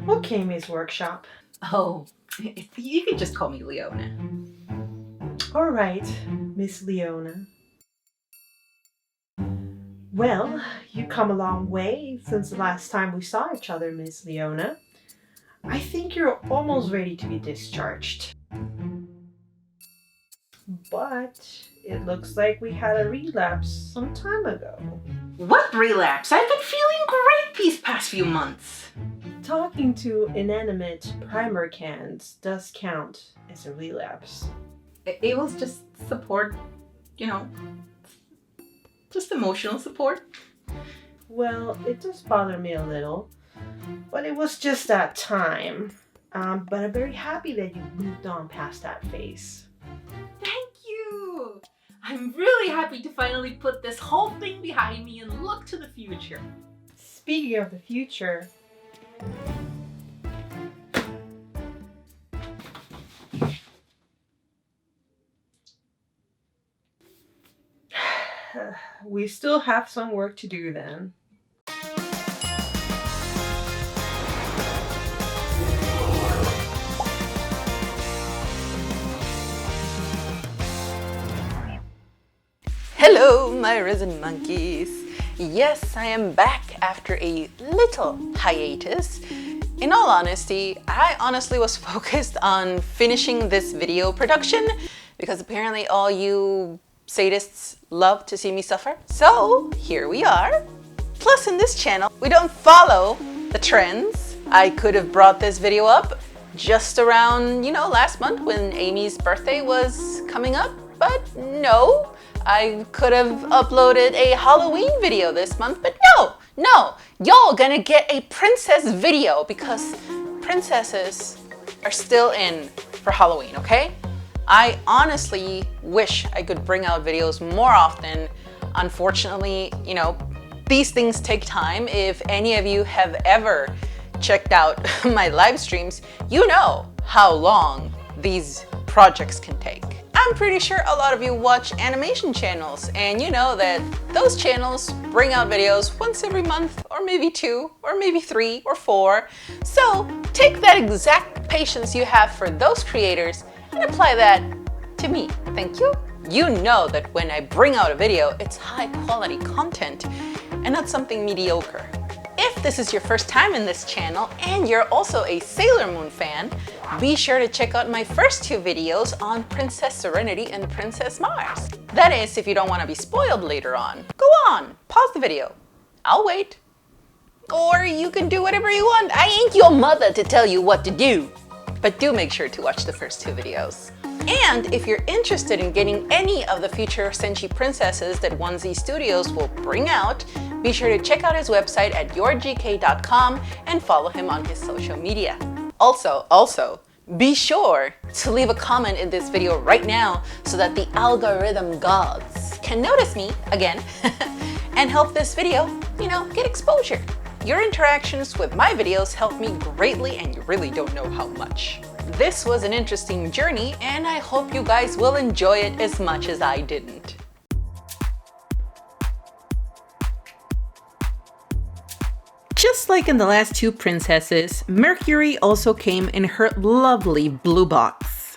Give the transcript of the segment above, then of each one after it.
Okay, Miss Workshop. Oh, you can just call me Leona. All right, Miss Leona. Well, you come a long way since the last time we saw each other, Miss Leona. I think you're almost ready to be discharged. But it looks like we had a relapse some time ago. What relapse? I've been feeling great these past few months. Talking to inanimate primer cans does count as a relapse. It was just support, just emotional support. Well, it does bother me a little, but it was just that time. But I'm very happy that you moved on past that phase. Thank you! I'm really happy to finally put this whole thing behind me and look to the future. Speaking of the future, we still have some work to do then. Hello, my resin monkeys. Yes, I am back after a little hiatus. In all honesty, I honestly was focused on finishing this video production because apparently all you sadists love to see me suffer. So here we are. Plus in this channel, we don't follow the trends. I could have brought this video up just around, last month when Amy's birthday was coming up, but no. I could have uploaded a Halloween video this month, but no, y'all gonna get a princess video because princesses are still in for Halloween, okay? I honestly wish I could bring out videos more often. Unfortunately, these things take time. If any of you have ever checked out my live streams, you know how long these projects can take. I'm pretty sure a lot of you watch animation channels, and you know that those channels bring out videos once every month, or maybe 2, or maybe 3 or 4. So take that exact patience you have for those creators and apply that to me. Thank you. You know that when I bring out a video, it's high quality content and not something mediocre. If this is your first time in this channel and you're also a Sailor Moon fan, be sure to check out my first 2 videos on Princess Serenity and Princess Mars. That is, if you don't want to be spoiled later on. Go on, pause the video. I'll wait. Or you can do whatever you want. I ain't your mother to tell you what to do. But do make sure to watch the first 2 videos. And if you're interested in getting any of the future Senshi Princesses that Onesie Studios will bring out, be sure to check out his website at yourgk.com and follow him on his social media. Also, be sure to leave a comment in this video right now so that the algorithm gods can notice me again and help this video, get exposure. Your interactions with my videos help me greatly, and you really don't know how much. This was an interesting journey, and I hope you guys will enjoy it as much as I didn't. Just like in the last 2 princesses, Mercury also came in her lovely blue box.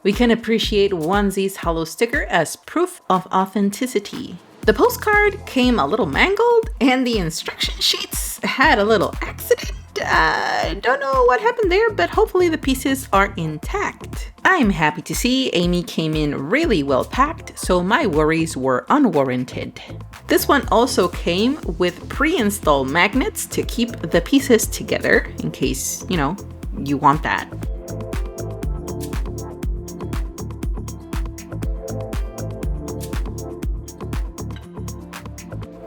We can appreciate Onesie's hollow sticker as proof of authenticity. The postcard came a little mangled, and the instruction sheets had a little accident. I don't know what happened there, but hopefully the pieces are intact. I'm happy to see Amy came in really well packed, so my worries were unwarranted. This one also came with pre-installed magnets to keep the pieces together in case, you want that.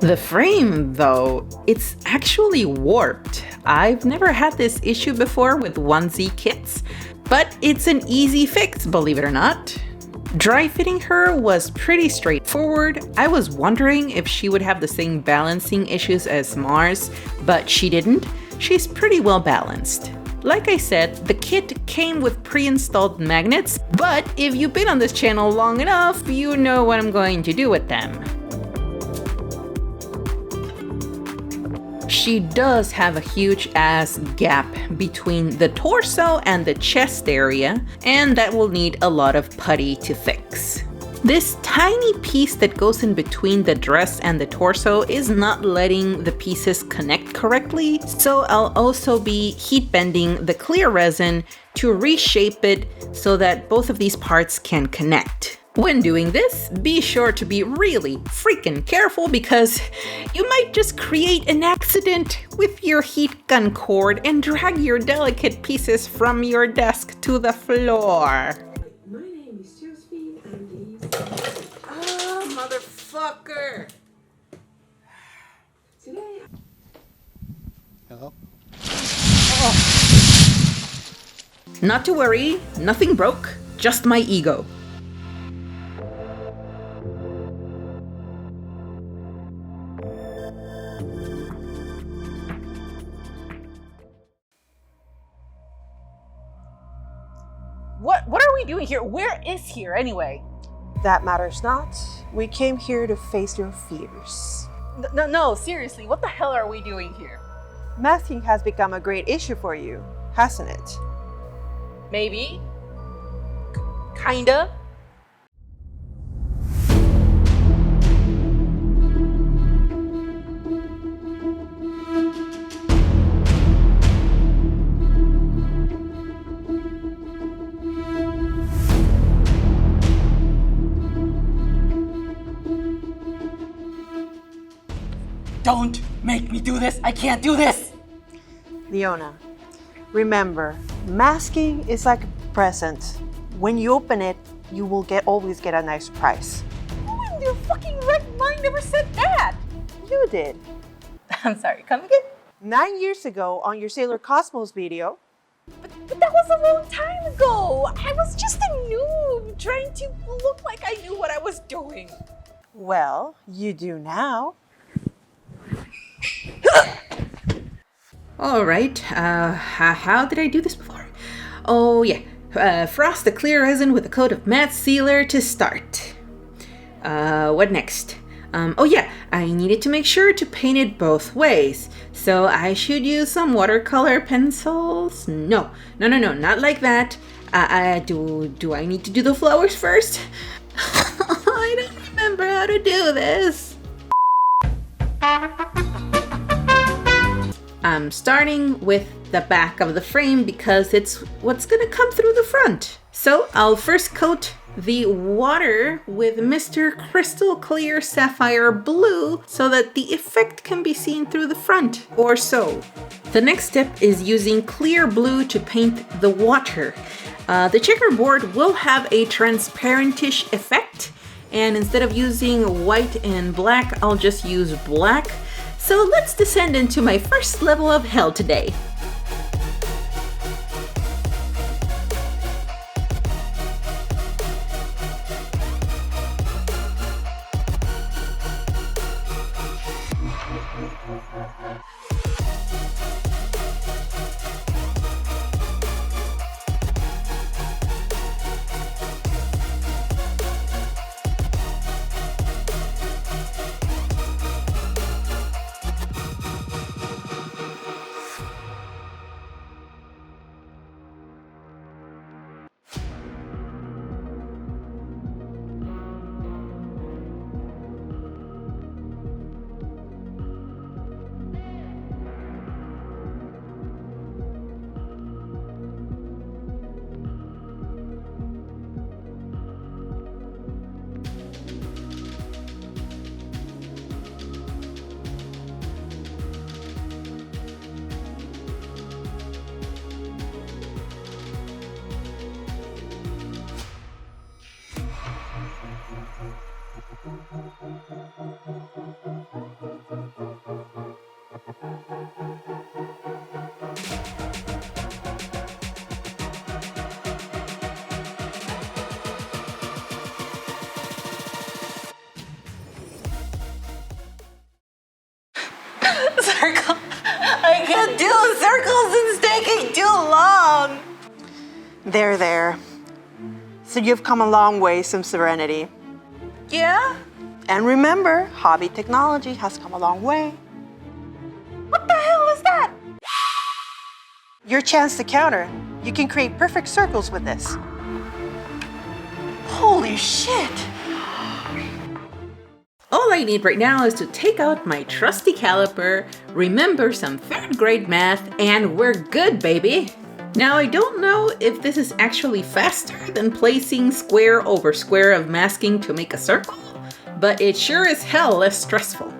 The frame, though, it's actually warped. I've never had this issue before with onesie kits, but it's an easy fix, believe it or not. Dry fitting her was pretty straightforward. I was wondering if she would have the same balancing issues as Mars, but she didn't. She's pretty well balanced. Like I said, the kit came with pre-installed magnets, but if you've been on this channel long enough, you know what I'm going to do with them. she does have a huge ass gap between the torso and the chest area, and that will need a lot of putty to fix. This tiny piece that goes in between the dress and the torso is not letting the pieces connect correctly, so I'll also be heat bending the clear resin to reshape it so that both of these parts can connect. When doing this, be sure to be really freaking careful because you might just create an accident with your heat gun cord and drag your delicate pieces from your desk to the floor. My name is Josephine and these... Oh, motherfucker! Today... Hello? Not to worry, nothing broke, just my ego. What are we doing here? Where is here anyway? That matters not. We came here to face your fears. No, seriously, what the hell are we doing here? Masking has become a great issue for you, hasn't it? Maybe. Kinda. Don't make me do this! I can't do this! Leona, remember, masking is like a present. When you open it, you will always get a nice surprise. Who in their fucking right mind never said that? You did. I'm sorry, come again? 9 years ago on your Sailor Cosmos video. But that was a long time ago! I was just a noob trying to look like I knew what I was doing. Well, you do now. Alright, how did I do this before? Oh yeah, frost the clear resin with a coat of matte sealer to start. What next? Oh yeah, I needed to make sure to paint it both ways. So I should use some watercolor pencils? No, not like that. Do I need to do the flowers first? I don't remember how to do this. I'm starting with the back of the frame because it's what's gonna come through the front. So I'll first coat the water with Mr. Crystal Clear Sapphire Blue so that the effect can be seen through the front, or so. The next step is using clear blue to paint the water. The checkerboard will have a transparentish effect, and instead of using white and black, I'll just use black. So let's descend into my first level of hell today. Circle. I can't do circles, it's taking too long. There. So you've come a long way since Serenity. Yeah? And remember, hobby technology has come a long way. What the Your chance to counter. You can create perfect circles with this. Holy shit! All I need right now is to take out my trusty caliper, remember some 3rd grade math, and we're good, baby! Now, I don't know if this is actually faster than placing square over square of masking to make a circle, but it sure is hell less stressful.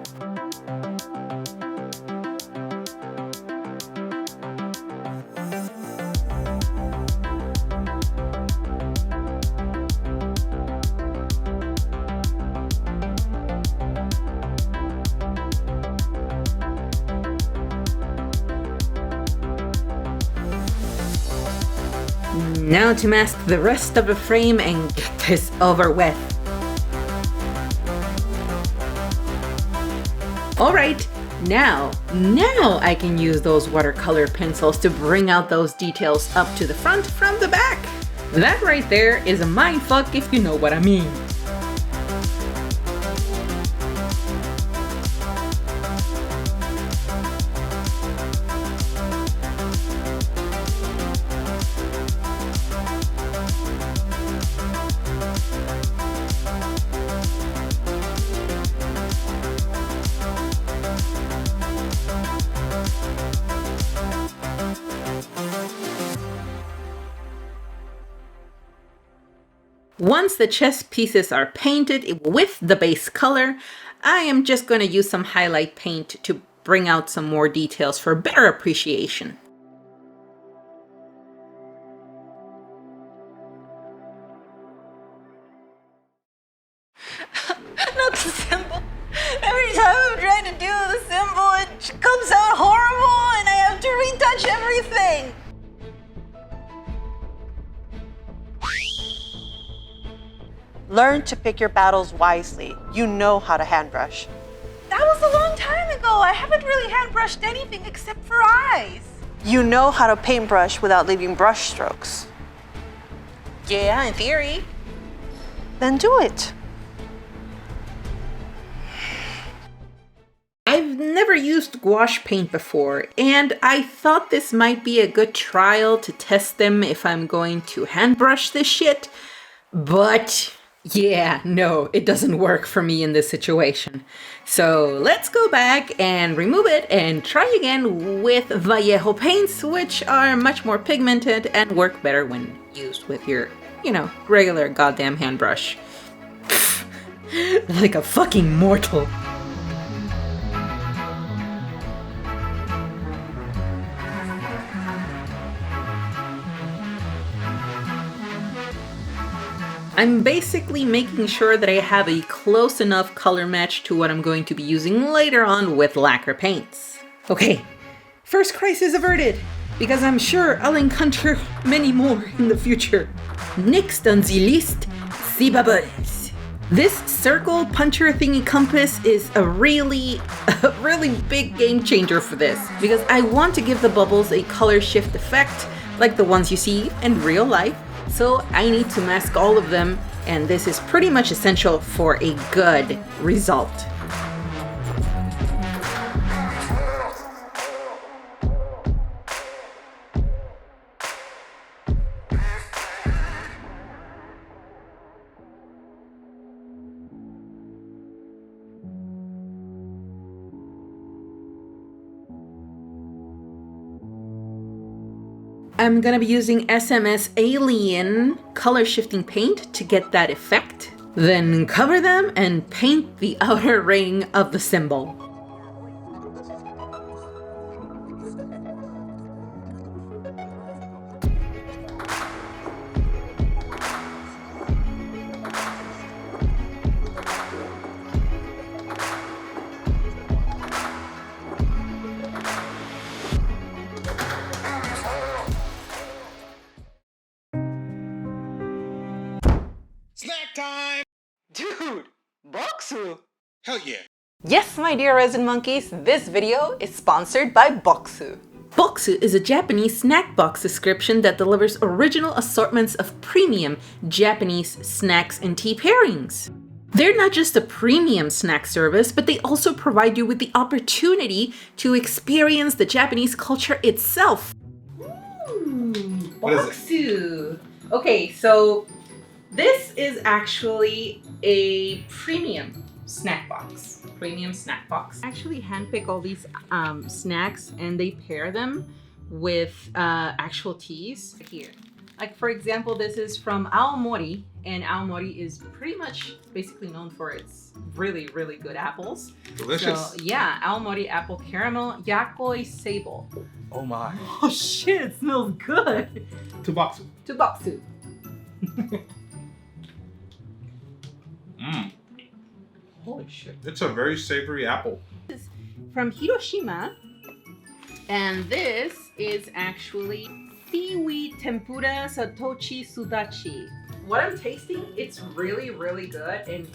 Now to mask the rest of the frame and get this over with. Alright, now I can use those watercolor pencils to bring out those details up to the front from the back. That right there is a mindfuck if you know what I mean. Once the chess pieces are painted with the base color, I am just going to use some highlight paint to bring out some more details for better appreciation. Not the symbol. Every time I'm trying to do the symbol, it comes out horrible and I have to retouch everything. Learn to pick your battles wisely. You know how to hand brush. That was a long time ago. I haven't really hand brushed anything except for eyes. You know how to paintbrush without leaving brush strokes. Yeah, in theory. Then do it. I've never used gouache paint before, and I thought this might be a good trial to test them if I'm going to hand brush this shit, but yeah, no, it doesn't work for me in this situation. So let's go back and remove it and try again with Vallejo paints, which are much more pigmented and work better when used with your, regular goddamn hand brush. Like a fucking mortal. I'm basically making sure that I have a close enough color match to what I'm going to be using later on with lacquer paints. Okay, first crisis averted, because I'm sure I'll encounter many more in the future. Next on the list, the bubbles. This circle puncher thingy compass is a really big game changer for this, because I want to give the bubbles a color shift effect like the ones you see in real life. So I need to mask all of them, and this is pretty much essential for a good result. I'm gonna be using SMS Alien color shifting paint to get that effect. Then cover them and paint the outer ring of the symbol. Snack time! Dude, Boxu! Hell yeah. Yes, my dear resin monkeys, this video is sponsored by Boxu. Boxu is a Japanese snack box subscription that delivers original assortments of premium Japanese snacks and tea pairings. They're not just a premium snack service, but they also provide you with the opportunity to experience the Japanese culture itself. What is it? Boksu. Okay, so this is actually a premium snack box. Premium snack box. I actually handpick all these snacks and they pair them with actual teas here. Like for example, this is from Aomori, and Aomori is pretty much basically known for its really, really good apples. Delicious. So yeah, Aomori apple caramel yakoi sable. Oh my. Oh shit, it smells good. Tubaksu. Tubaksu. Mmm. Holy shit. It's a very savory apple. From Hiroshima, and this is actually seaweed tempura satoshi sudachi. What I'm tasting, it's really, really good, and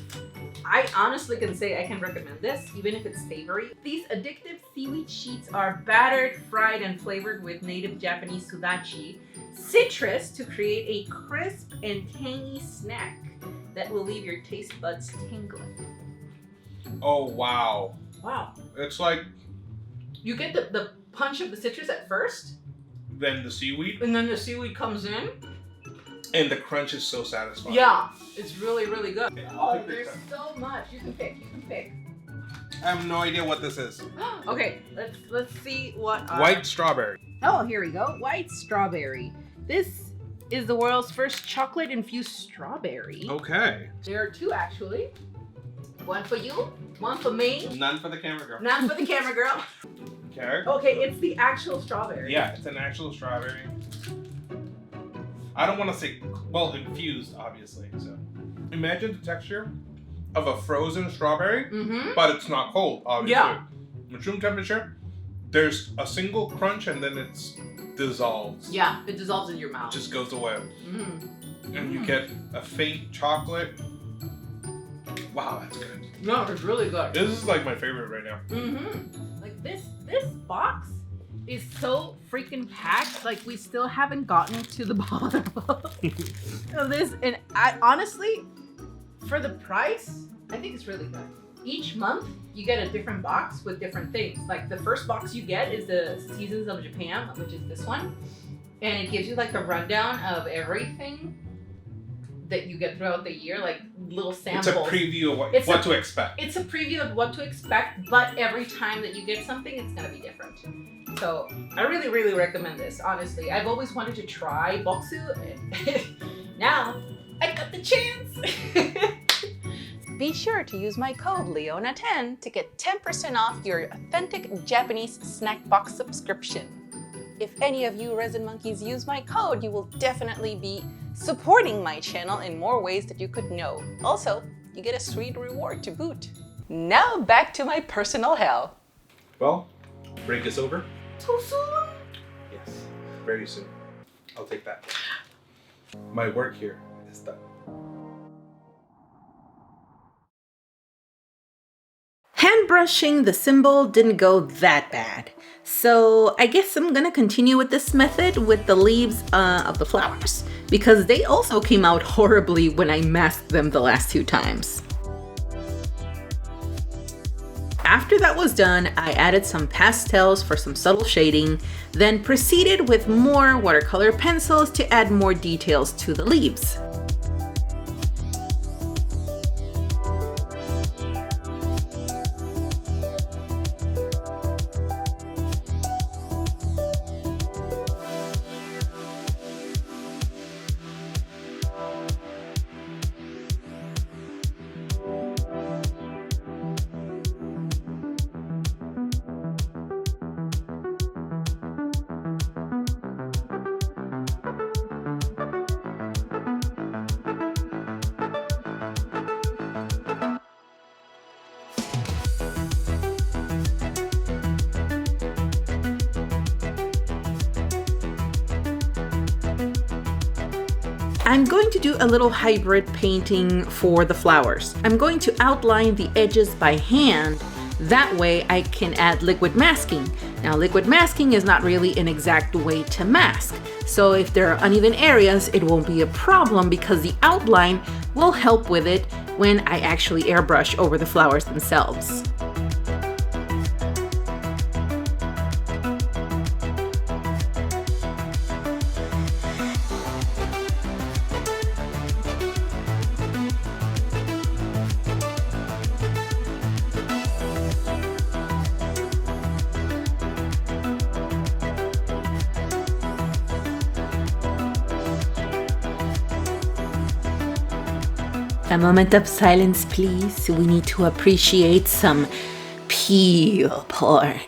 I honestly can say I can recommend this, even if it's savory. These addictive seaweed sheets are battered, fried, and flavored with native Japanese sudachi citrus to create a crisp and tangy snack that will leave your taste buds tingling. Oh wow. Wow. It's like You get the punch of the citrus at first, then the seaweed, and then the seaweed comes in. and the crunch is so satisfying. Yeah, it's really, really good. I'll Oh, pick this there's up. so much. You can pick. You can pick. I have no idea what this is. Okay, let's see what. White strawberry. Oh, here we go. White strawberry. This is the world's first chocolate-infused strawberry. Okay. There are two actually. One for you, one for me. None for the camera girl. None for the camera girl. Okay. Okay, it's the actual strawberry. Yeah, it's an actual strawberry. I don't want to say, well, infused, obviously. So, imagine the texture of a frozen strawberry, Mm-hmm. but it's not cold, obviously. Yeah. At room temperature, there's a single crunch and then it's dissolves. Yeah, it dissolves in your mouth. It just goes away. Mm-hmm. And you get a faint chocolate. Wow, that's good. No, it's really good. This is like my favorite right now. Mm-hmm. Like this box is so freaking packed. Like we still haven't gotten to the bottom of this. And I honestly, for the price, I think it's really good. Each month you get a different box with different things. Like the first box you get is the Seasons of Japan, which is this one, and it gives you like a rundown of everything that you get throughout the year, like little samples. It's a preview of It's what a- to expect. It's a preview of what to expect, but every time that you get something, it's gonna be different. So I really, really recommend this, honestly. I've always wanted to try Boksu, and now I got the chance. Be sure to use my code LEONA10 to get 10% off your authentic Japanese snack box subscription. If any of you resin monkeys use my code, you will definitely be supporting my channel in more ways that you could know. Also, you get a sweet reward to boot. Now back to my personal hell. Well, break is over. So soon? Yes, very soon. I'll take that. My work here is done. Hand brushing the symbol didn't go that bad. So I guess I'm gonna continue with this method with the leaves of the flowers, because they also came out horribly when I masked them the last 2 times. After that was done, I added some pastels for some subtle shading, then proceeded with more watercolor pencils to add more details to the leaves. I'm going to do a little hybrid painting for the flowers. I'm going to outline the edges by hand. That way I can add liquid masking. Now, liquid masking is not really an exact way to mask. So if there are uneven areas, it won't be a problem because the outline will help with it when I actually airbrush over the flowers themselves. A moment of silence, please. We need to appreciate some peel porn.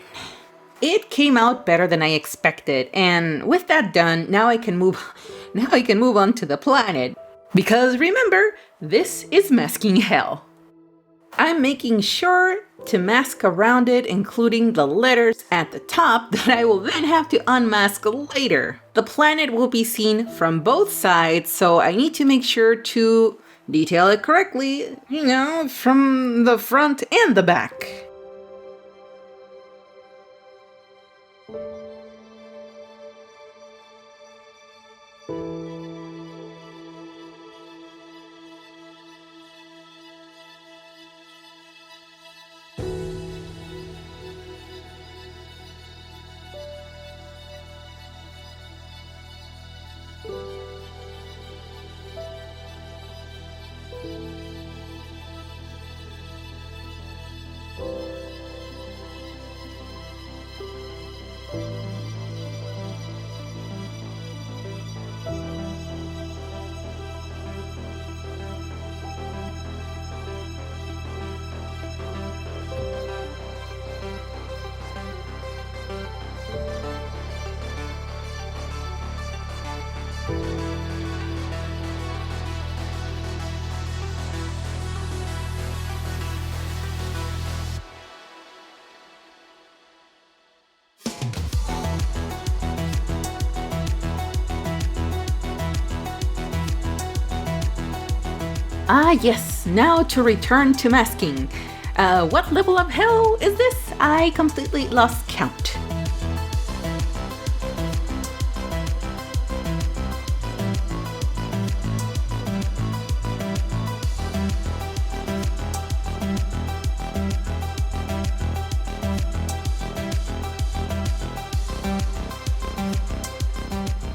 It came out better than I expected, and with that done, now I can move on to the planet. Because remember, this is masking hell. I'm making sure to mask around it, including the letters at the top that I will then have to unmask later. The planet will be seen from both sides, so I need to make sure to detail it correctly, from the front and the back. Ah yes, now to return to masking. What level of hell is this? I completely lost count.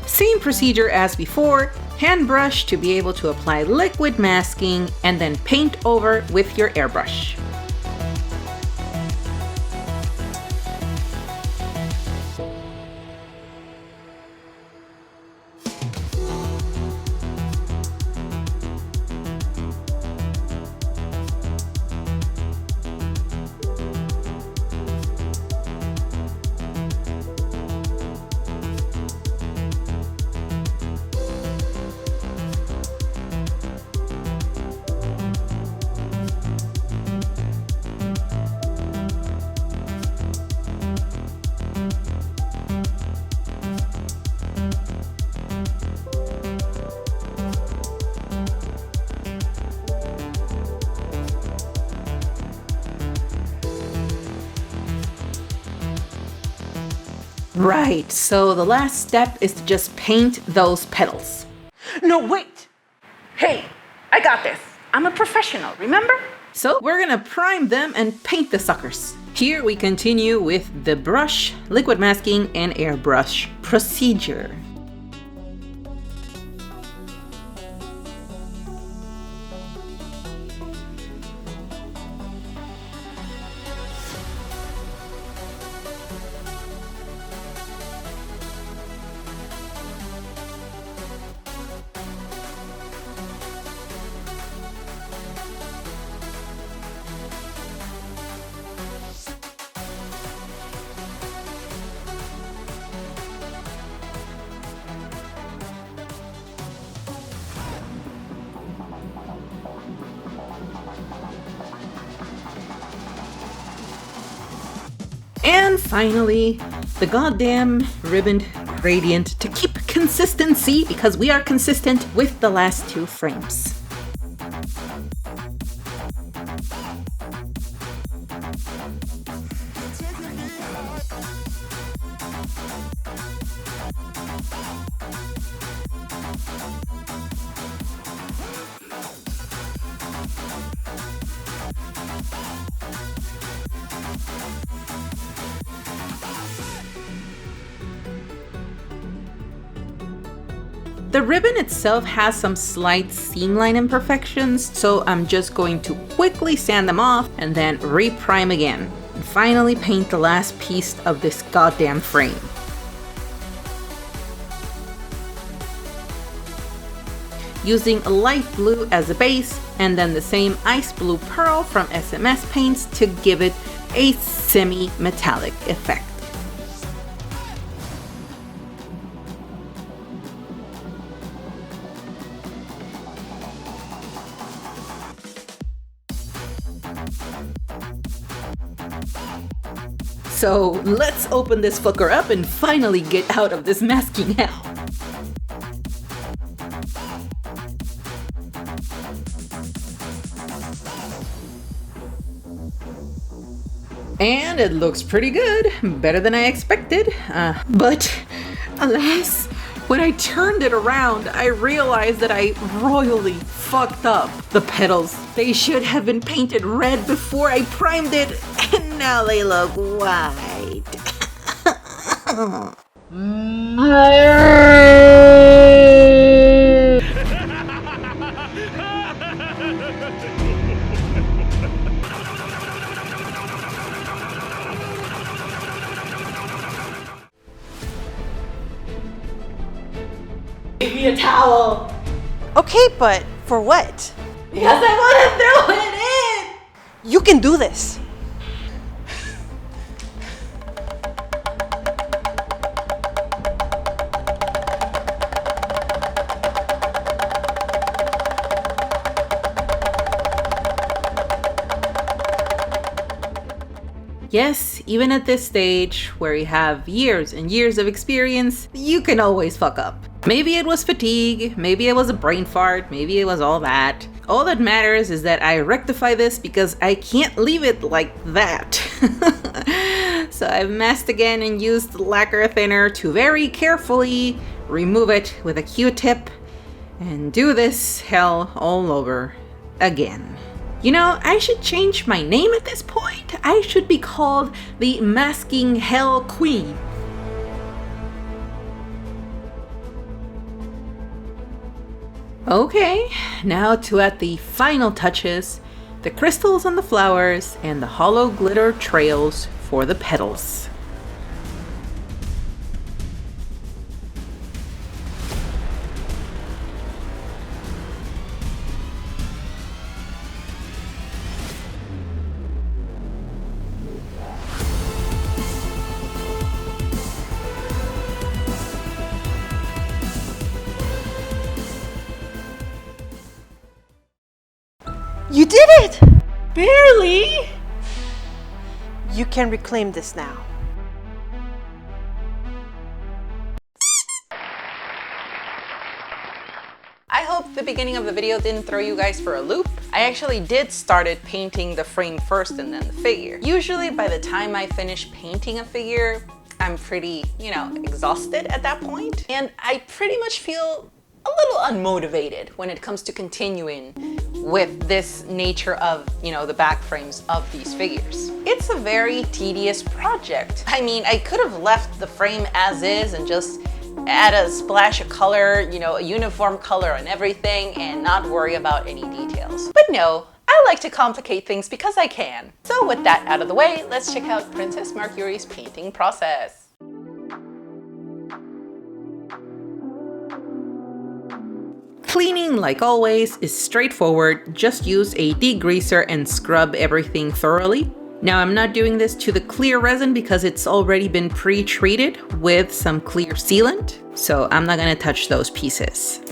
Same procedure as before. Hand brush to be able to apply liquid masking and then paint over with your airbrush. Right, so the last step is to just paint those petals. No, wait! Hey, I got this. I'm a professional, remember? So we're gonna prime them and paint the suckers. Here we continue with the brush, liquid masking, and airbrush procedure. And finally, the goddamn ribboned gradient to keep consistency because we are consistent with the last two frames. The ribbon itself has some slight seam line imperfections, so I'm just going to quickly sand them off and then reprime again. And finally paint the last piece of this goddamn frame. using a light blue as a base and then the same ice blue pearl from SMS Paints to give it a semi-metallic effect. So let's open this fucker up and finally get out of this masking hell. And it looks pretty good, better than I expected. But alas, when I turned it around, I realized that I royally fucked up the petals. They should have been painted red before I primed it, and now they look white. Give me a towel. Okay, but for what? Because I want to throw it in. You can do this. Yes, even at this stage, where you have years and years of experience, you can always fuck up. Maybe it was fatigue, maybe it was a brain fart, maybe it was all that. All that matters is that I rectify this because I can't leave it like that. So I've masked again and used lacquer thinner to very carefully remove it with a Q-tip and do this hell all over again. You know, I should change my name at this point. I should be called the Masking Hell Queen. Okay, now to add the final touches, the crystals on the flowers and the hollow glitter trails for the petals. You did it! Barely. You can reclaim this now. I hope the beginning of the video didn't throw you guys for a loop. I actually did started painting the frame first and then the figure. Usually by the time I finish painting a figure, I'm pretty, exhausted at that point. And I pretty much feel a little unmotivated when it comes to continuing with this nature of, the back frames of these figures. It's a very tedious project. I mean, I could have left the frame as is and just add a splash of color, a uniform color on everything and not worry about any details. But no, I like to complicate things because I can. So with that out of the way, let's check out Princess Mercury's painting process. Cleaning, like always, is straightforward. Just use a degreaser and scrub everything thoroughly. Now, I'm not doing this to the clear resin because it's already been pre-treated with some clear sealant, so I'm not gonna touch those pieces.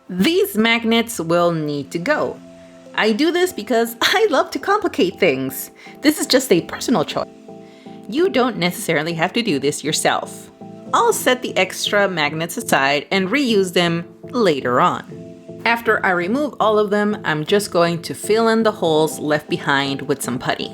These magnets will need to go. I do this because I love to complicate things. This is just a personal choice. You don't necessarily have to do this yourself. I'll set the extra magnets aside and reuse them later on. After I remove all of them, I'm just going to fill in the holes left behind with some putty.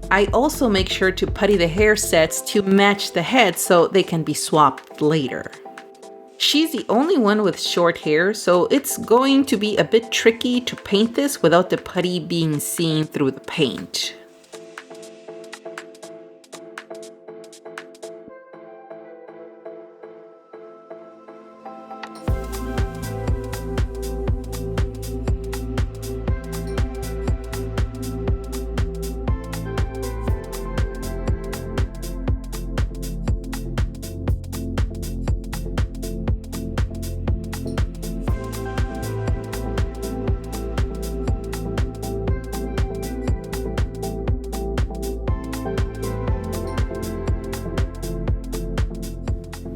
I also make sure to putty the hair sets to match the head so they can be swapped later. She's the only one with short hair, so it's going to be a bit tricky to paint this without the putty being seen through the paint.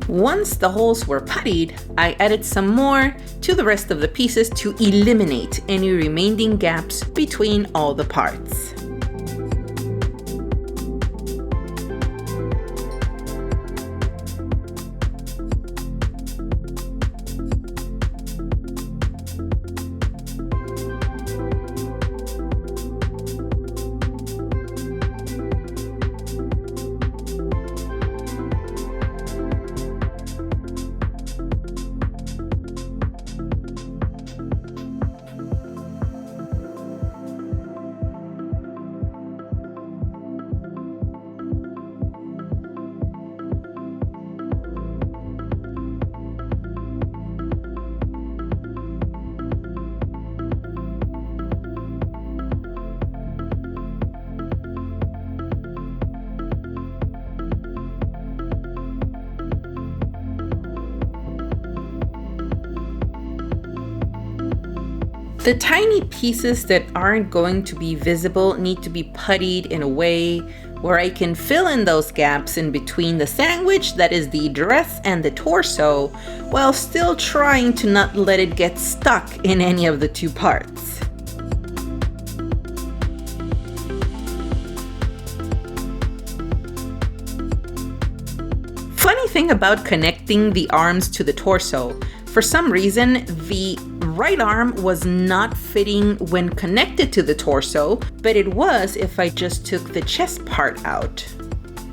Once the holes were puttied, I added some more to the rest of the pieces to eliminate any remaining gaps between all the parts. The tiny pieces that aren't going to be visible need to be puttied in a way where I can fill in those gaps in between the sandwich that is the dress and the torso, while still trying to not let it get stuck in any of the two parts. Funny thing about connecting the arms to the torso, for some reason the right arm was not fitting when connected to the torso, but it was if I just took the chest part out.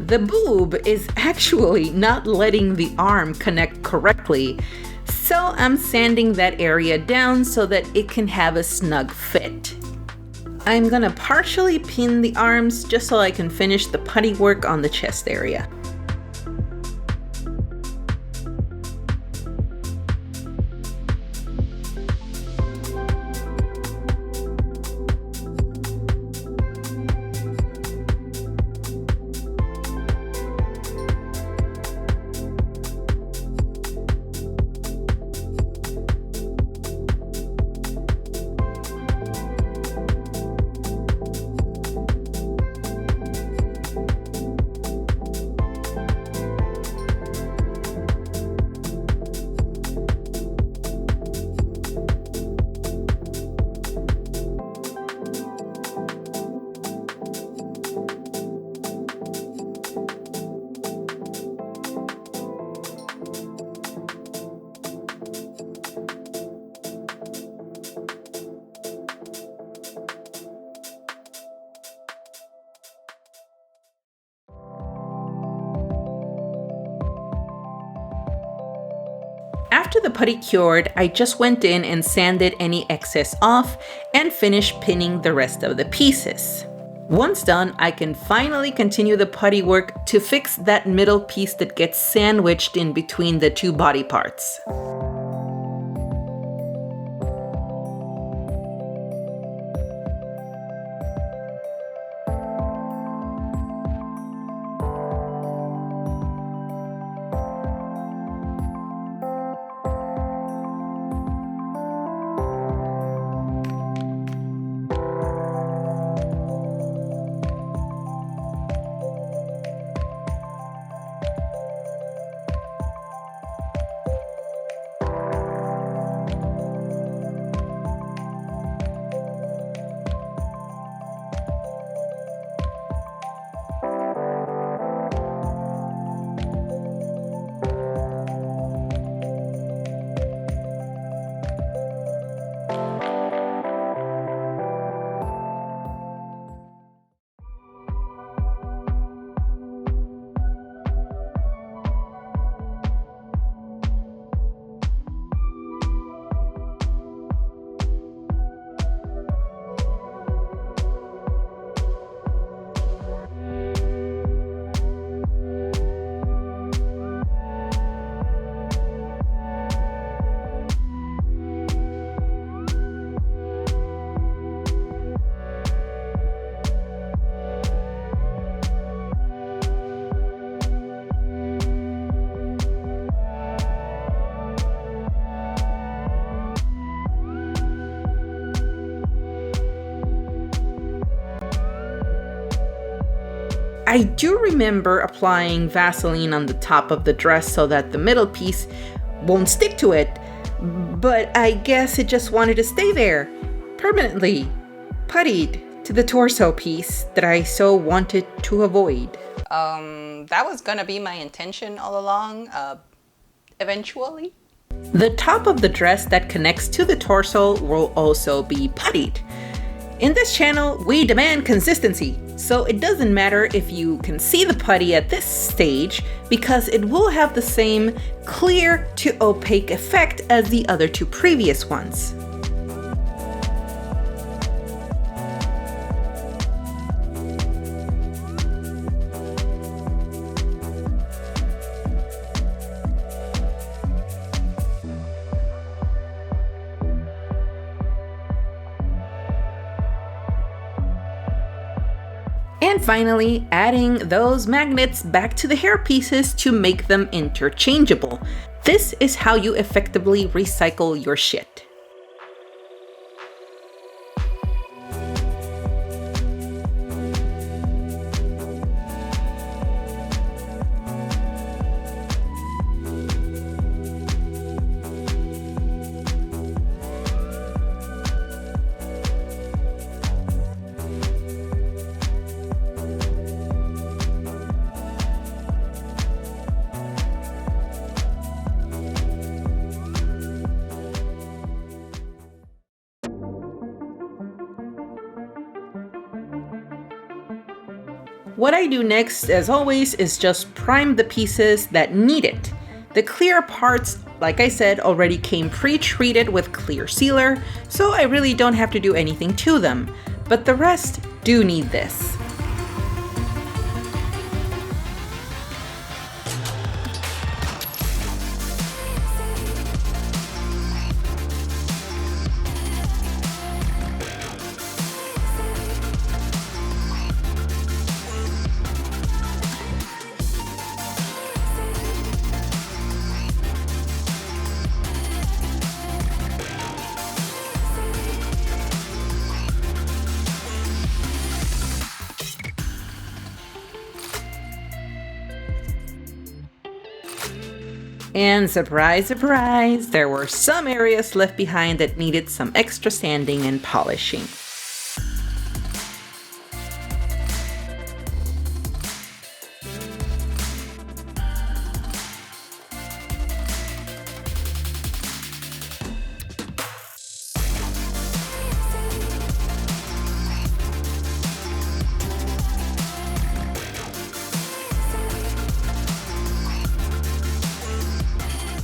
The boob is actually not letting the arm connect correctly, so I'm sanding that area down so that it can have a snug fit. I'm gonna partially pin the arms just so I can finish the putty work on the chest area. After the putty cured, I just went in and sanded any excess off and finished pinning the rest of the pieces. Once done, I can finally continue the putty work to fix that middle piece that gets sandwiched in between the two body parts. I do remember applying Vaseline on the top of the dress so that the middle piece won't stick to it, but I guess it just wanted to stay there, permanently, puttied to the torso piece that I so wanted to avoid. That was gonna be my intention all along, eventually. The top of the dress that connects to the torso will also be puttied. In this channel, we demand consistency, so it doesn't matter if you can see the putty at this stage because it will have the same clear to opaque effect as the other two previous ones. And finally, adding those magnets back to the hair pieces to make them interchangeable. This is how you effectively recycle your shit. What I do next, as always, is just prime the pieces that need it. The clear parts, like I said, already came pre-treated with clear sealer, so I really don't have to do anything to them. But the rest do need this. And surprise, surprise, there were some areas left behind that needed some extra sanding and polishing.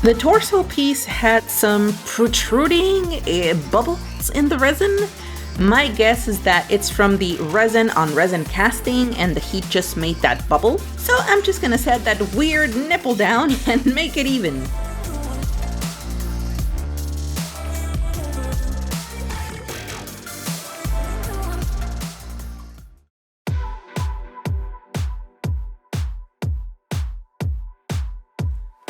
The torso piece had some protruding bubbles in the resin. My guess is that it's from the resin on resin casting and the heat just made that bubble. So I'm just gonna set that weird nipple down and make it even.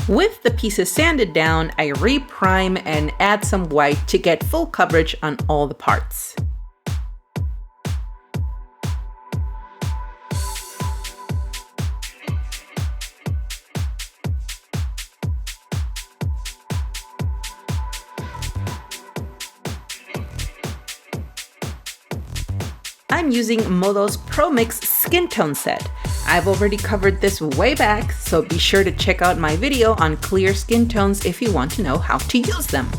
With the pieces sanded down, I reprime and add some white to get full coverage on all the parts. I'm using Modo's Pro Mix Skin Tone Set. I've already covered this way back, so be sure to check out my video on clear skin tones if you want to know how to use them.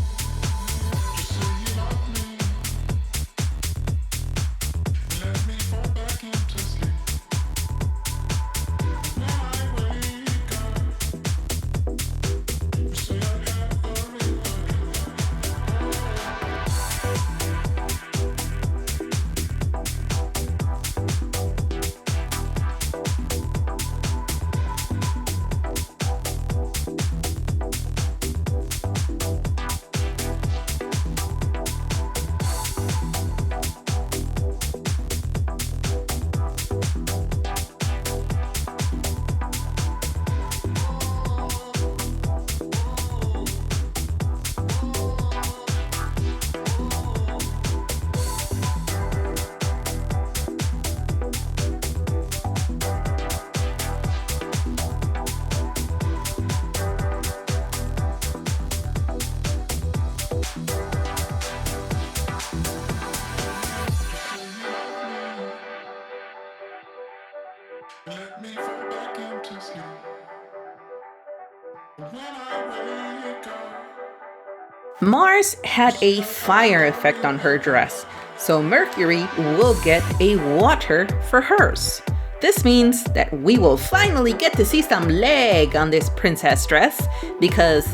Mars had a fire effect on her dress, so Mercury will get a water for hers. This means that we will finally get to see some leg on this princess dress because,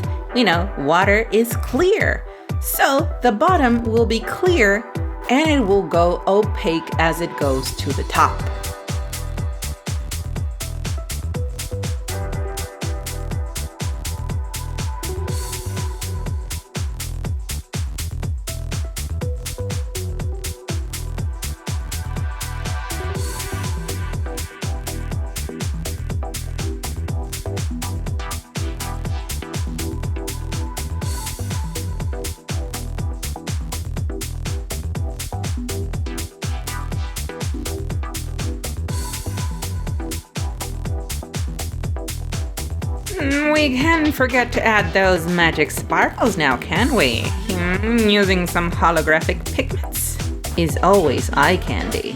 water is clear. So the bottom will be clear and it will go opaque as it goes to the top. We can't forget to add those magic sparkles now, can we? Using some holographic pigments is always eye candy.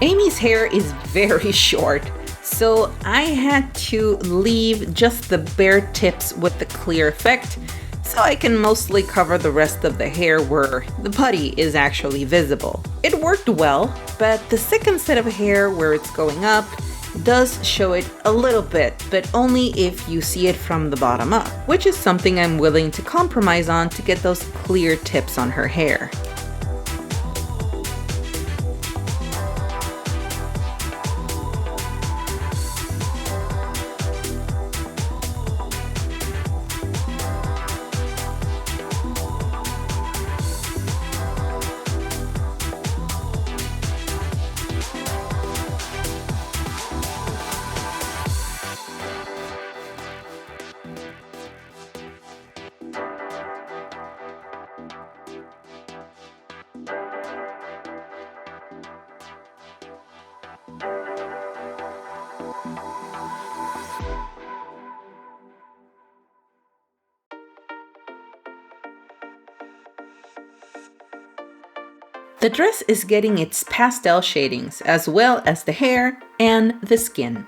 Amy's hair is very short, so I had to leave just the bare tips with the clear effect, so I can mostly cover the rest of the hair where the putty is actually visible. It worked well, but the second set of hair where it's going up does show it a little bit, but only if you see it from the bottom up, which is something I'm willing to compromise on to get those clear tips on her hair. The dress is getting its pastel shadings as well as the hair and the skin.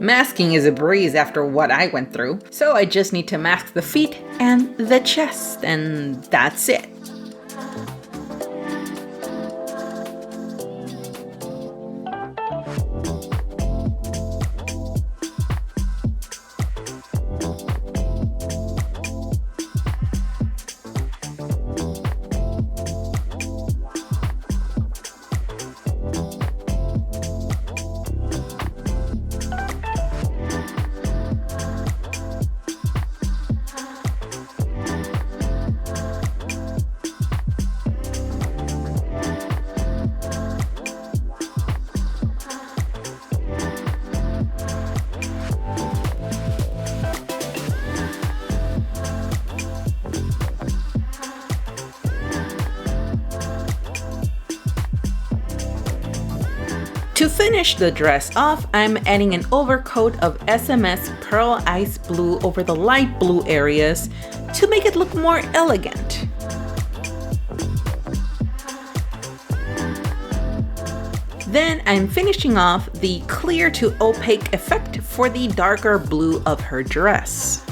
Masking is a breeze after what I went through, so I just need to mask the feet and the chest, and that's it. To finish the dress off, I'm adding an overcoat of SMS Pearl Ice Blue over the light blue areas to make it look more elegant. Then I'm finishing off the clear to opaque effect for the darker blue of her dress.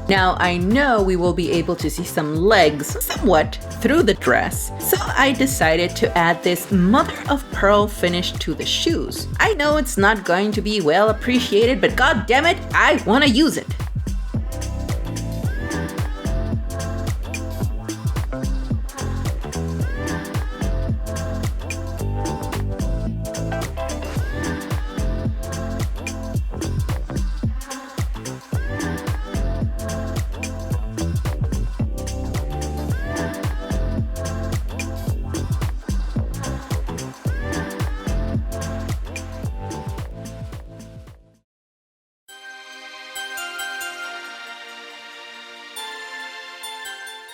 Now I know we will be able to see some legs somewhat through the dress, so I decided to add this mother of pearl finish to the shoes. I know it's not going to be well appreciated, but god damn it, I want to use it.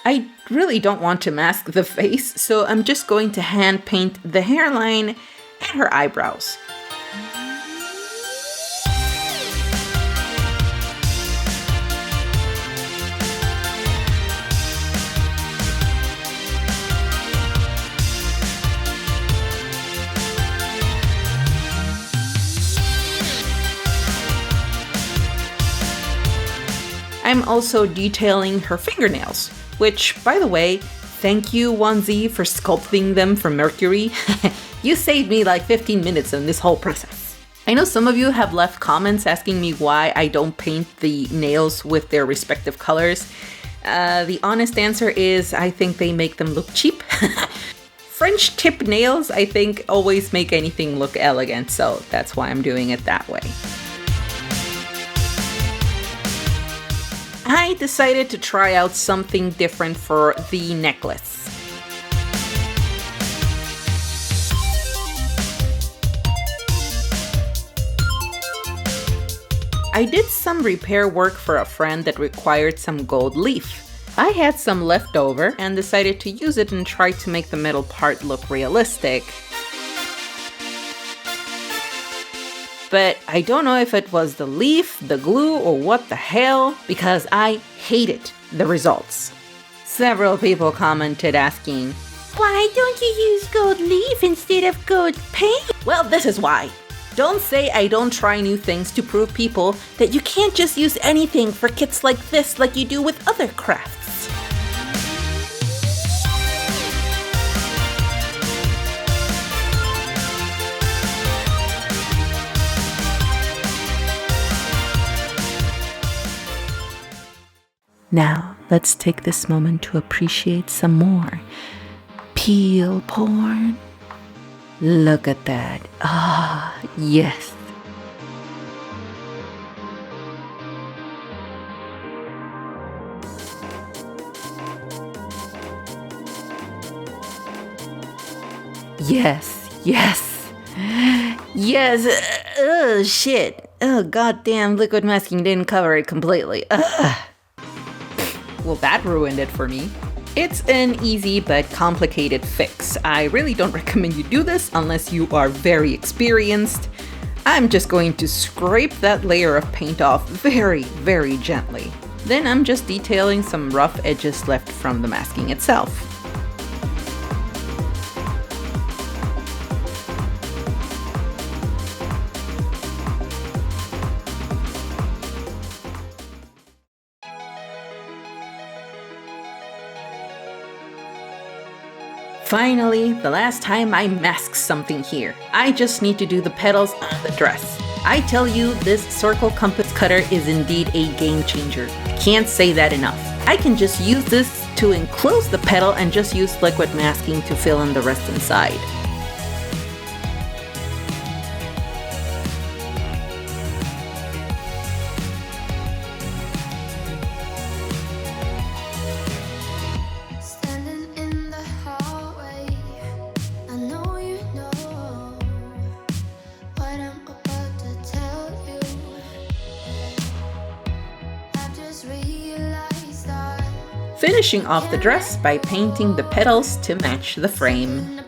I really don't want to mask the face, so I'm just going to hand paint the hairline and her eyebrows. I'm also detailing her fingernails, which, by the way, thank you 1Z for sculpting them from Mercury. You saved me like 15 minutes in this whole process. I know some of you have left comments asking me why I don't paint the nails with their respective colors. The honest answer is I think they make them look cheap. French tip nails, I think, always make anything look elegant, so that's why I'm doing it that way. I decided to try out something different for the necklace. I did some repair work for a friend that required some gold leaf. I had some left over and decided to use it and try to make the metal part look realistic. But I don't know if it was the leaf, the glue, or what the hell, because I hated the results. Several people commented asking, "Why don't you use gold leaf instead of gold paint?" Well, this is why. Don't say I don't try new things to prove people that you can't just use anything for kits like this like you do with other crafts. Now, let's take this moment to appreciate some more peel porn. Look at that. Ah, yes. Yes, yes, yes. Shit. Oh, goddamn, liquid masking didn't cover it completely. Well, that ruined it for me. It's an easy but complicated fix. I really don't recommend you do this unless you are very experienced. I'm just going to scrape that layer of paint off very, very gently. Then I'm just detailing some rough edges left from the masking itself. Finally, the last time I mask something here. I just need to do the petals on the dress. I tell you, this circle compass cutter is indeed a game changer. Can't say that enough. I can just use this to enclose the petal and just use liquid masking to fill in the rest inside. Finishing off the dress by painting the petals to match the frame.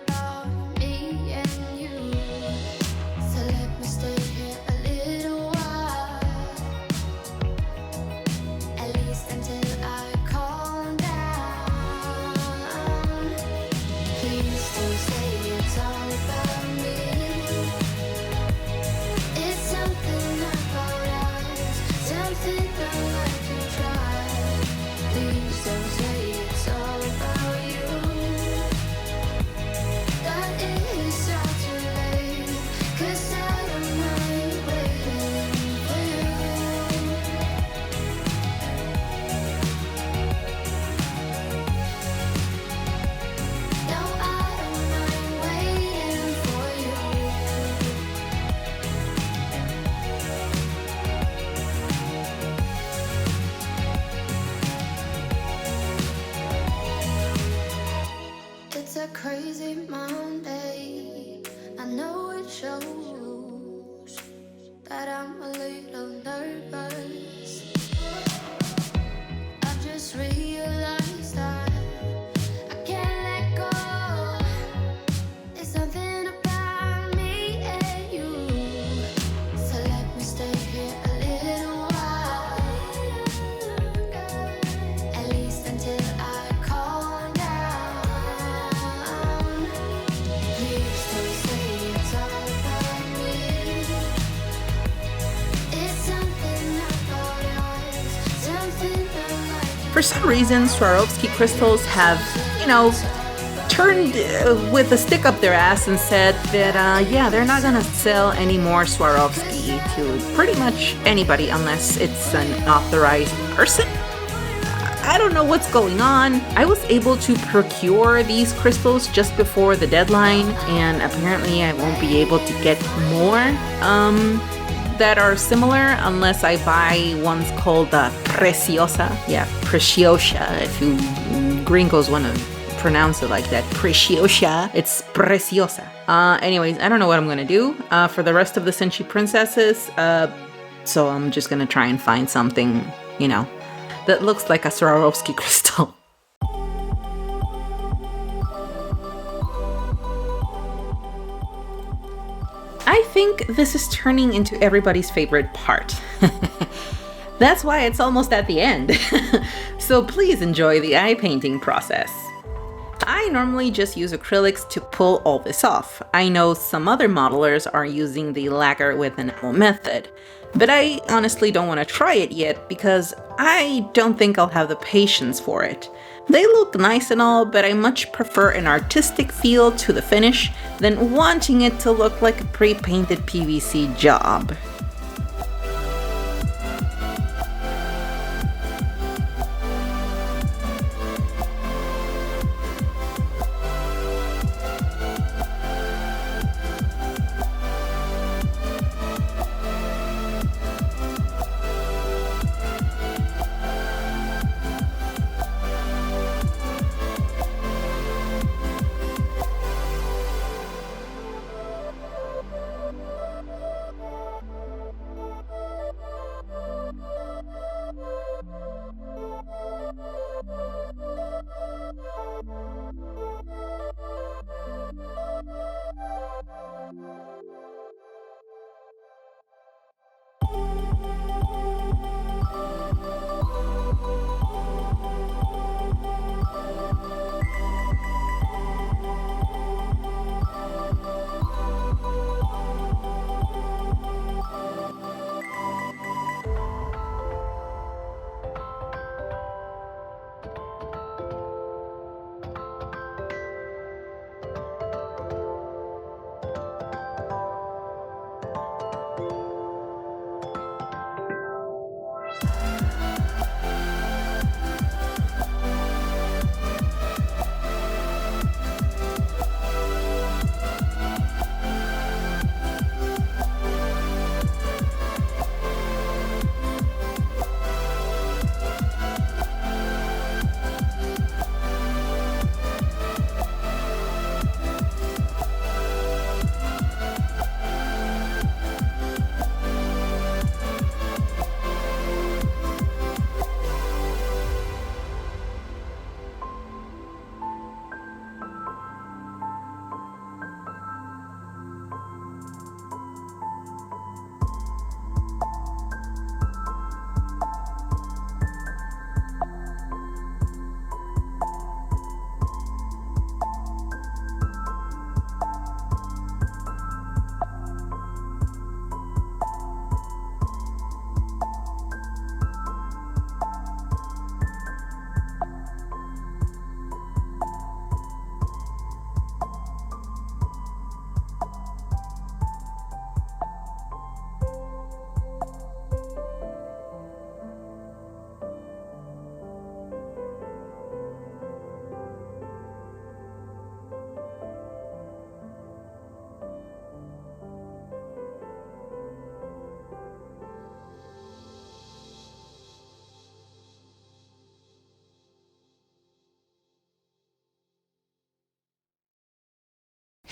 Crazy Monday, I know it shows that I'm a little nervous. I've just realized that I can't let go. There's something about me and you, so let me stay here a little while, at least until I calm down. For some reason, Swarovski crystals have, turned with a stick up their ass and said that, yeah, they're not gonna sell any more Swarovski to pretty much anybody unless it's an authorized person. I don't know what's going on. I was able to procure these crystals just before the deadline, and apparently I won't be able to get more that are similar unless I buy ones called Preciosa. Yeah, Preciosa, if you gringos want to pronounce it like that. Preciosa. It's Preciosa. Anyways, I don't know what I'm gonna do for the rest of the Senshi princesses. So I'm just gonna try and find something, that looks like a Swarovski crystal. I think this is turning into everybody's favorite part. That's why it's almost at the end. So please enjoy the eye painting process. I normally just use acrylics to pull all this off. I know some other modelers are using the lacquer with an enamel method, but I honestly don't want to try it yet because I don't think I'll have the patience for it. They look nice and all, but I much prefer an artistic feel to the finish than wanting it to look like a pre-painted PVC job.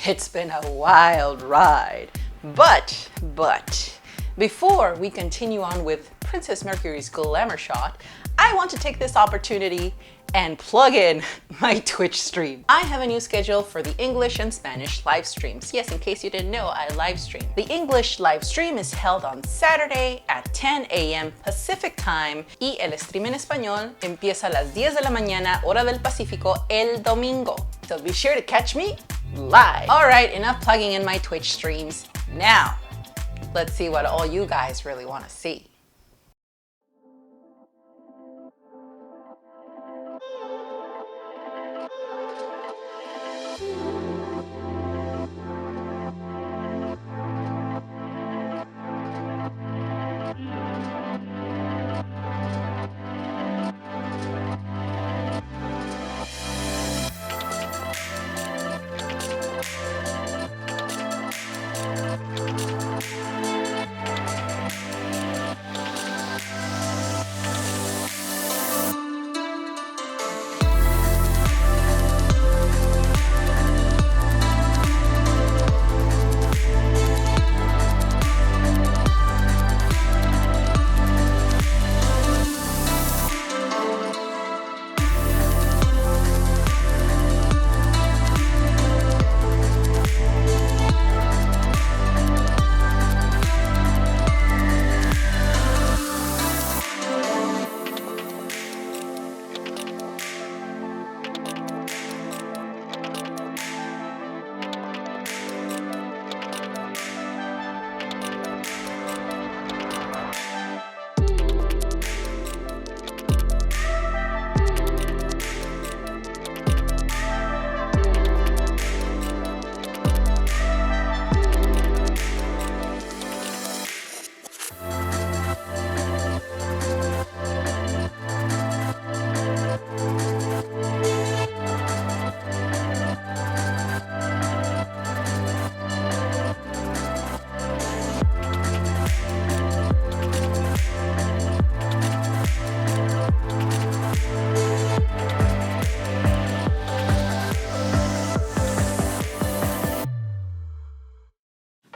It's been a wild ride. But, before we continue on with Princess Mercury's glamour shot, I want to take this opportunity and plug in my Twitch stream. I have a new schedule for the English and Spanish live streams. Yes, in case you didn't know, I live stream. The English live stream is held on Saturday at 10 a.m. Pacific time y el stream en español empieza a las 10 de la mañana hora del Pacífico el domingo. So be sure to catch me live. All right, enough plugging in my Twitch streams. Now, let's see what all you guys really want to see.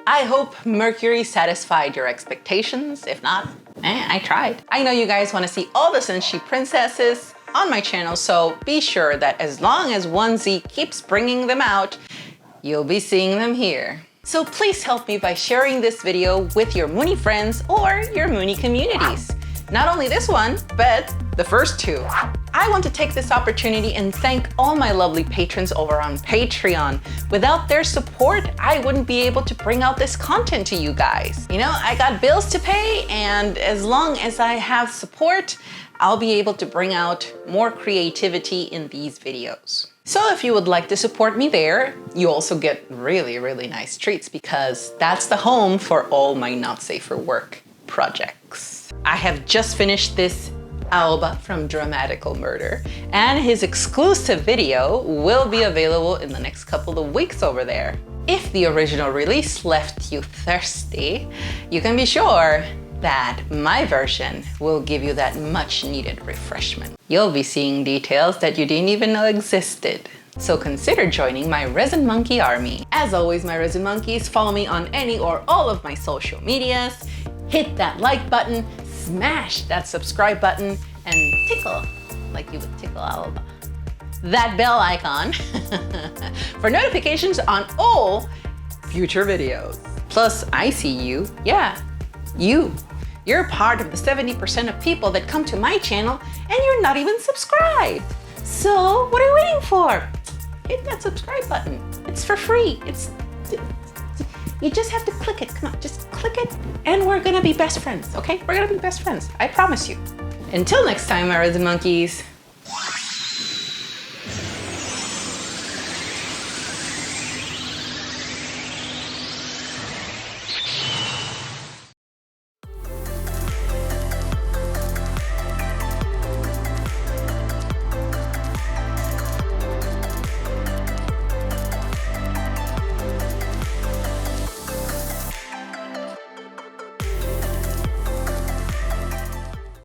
I hope Mercury satisfied your expectations. If not, I tried. I know you guys want to see all the Senshi princesses on my channel, so be sure that as long as 1Z keeps bringing them out, you'll be seeing them here. So please help me by sharing this video with your Mooney friends or your Mooney communities. Not only this one, but the first two. I want to take this opportunity and thank all my lovely patrons over on Patreon. Without their support, I wouldn't be able to bring out this content to you guys. You know, I got bills to pay, and as long as I have support, I'll be able to bring out more creativity in these videos. So if you would like to support me there, you also get really, really nice treats because that's the home for all my not safe for work projects. I have just finished this Alba from Dramatical Murder, and his exclusive video will be available in the next couple of weeks over there. If the original release left you thirsty, you can be sure that my version will give you that much needed refreshment. You'll be seeing details that you didn't even know existed. So consider joining my Resin Monkey army. As always, my Resin Monkeys, follow me on any or all of my social medias, hit that like button, smash that subscribe button, and tickle, like you would tickle Alba, that bell icon for notifications on all future videos. Plus, I see you. Yeah, you. You're part of the 70% of people that come to my channel and you're not even subscribed. So what are you waiting for? Hit that subscribe button. It's for free. You just have to click it. Come on, just click it and we're gonna be best friends, okay? We're gonna be best friends, I promise you. Until next time, my Resin Monkeys,